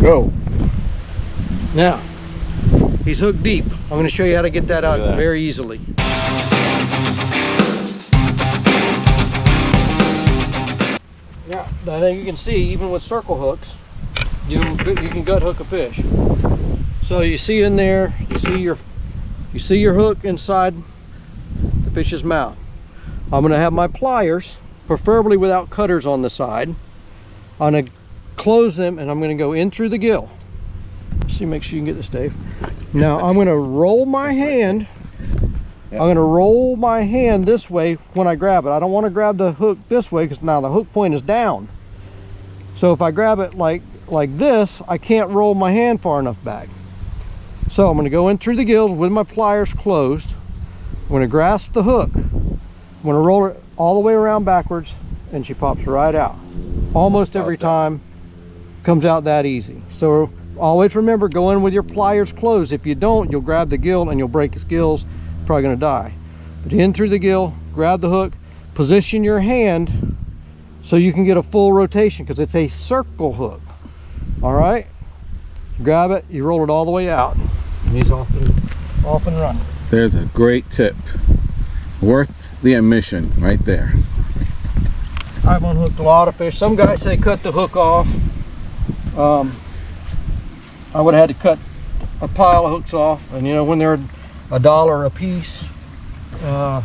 Go. Now, he's hooked deep. I'm going to show you how to get that out very easily. Now, I think you can see, even with circle hooks, you can gut hook a fish. So you see in there, you see your hook inside the fish's mouth. I'm going to have my pliers, preferably without cutters on the side. I'm going to close them and I'm going to go in through the gill. Let's see, make sure you can get this, Dave. Now I'm going to roll my hand. I'm going to roll my hand this way when I grab it. I don't want to grab the hook this way because now the hook point is down. So if I grab it like this, I can't roll my hand far enough back. So I'm going to go in through the gills with my pliers closed. I'm going to grasp the hook. I'm going to roll it all the way around backwards and she pops right out. Almost every time comes out that easy. So always remember, go in with your pliers closed. If you don't, you'll grab the gill and you'll break his gills. You're probably going to die. But in through the gill, grab the hook, position your hand so you can get a full rotation because it's a circle hook. All right, grab it, you roll it all the way out, and he's off and running. There's a great tip, worth the admission right there. I've unhooked a lot of fish. Some guys say cut the hook off. I would have had to cut a pile of hooks off, and you know, when they're $1 a piece, I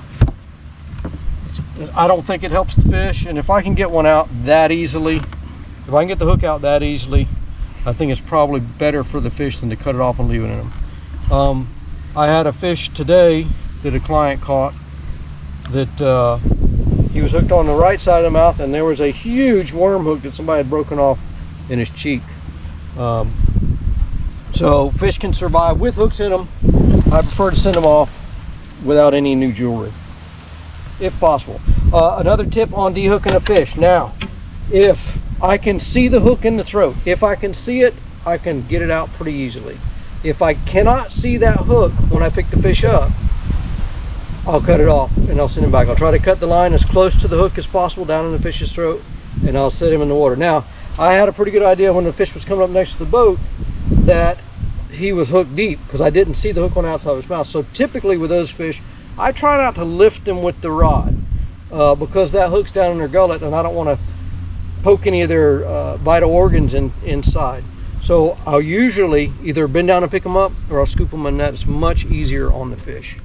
don't think it helps the fish. And if I can get one out that easily, if I can get the hook out that easily, I think it's probably better for the fish than to cut it off and leave it in them. I had a fish today that a client caught that he was hooked on the right side of the mouth, and there was a huge worm hook that somebody had broken off in his cheek. So fish can survive with hooks in them. I prefer to send them off without any new jewelry, if possible. Another tip on dehooking a fish. Now, if I can see the hook in the throat, if I can see it, I can get it out pretty easily. If I cannot see that hook when I pick the fish up, I'll cut it off and I'll send him back. I'll try to cut the line as close to the hook as possible down in the fish's throat, and I'll set him in the water. Now, I had a pretty good idea when the fish was coming up next to the boat that he was hooked deep because I didn't see the hook on the outside of his mouth. So typically with those fish, I try not to lift them with the rod because that hook's down in their gullet and I don't want to poke any of their vital organs inside. So I'll usually either bend down and pick them up or I'll scoop them in that. It's much easier on the fish.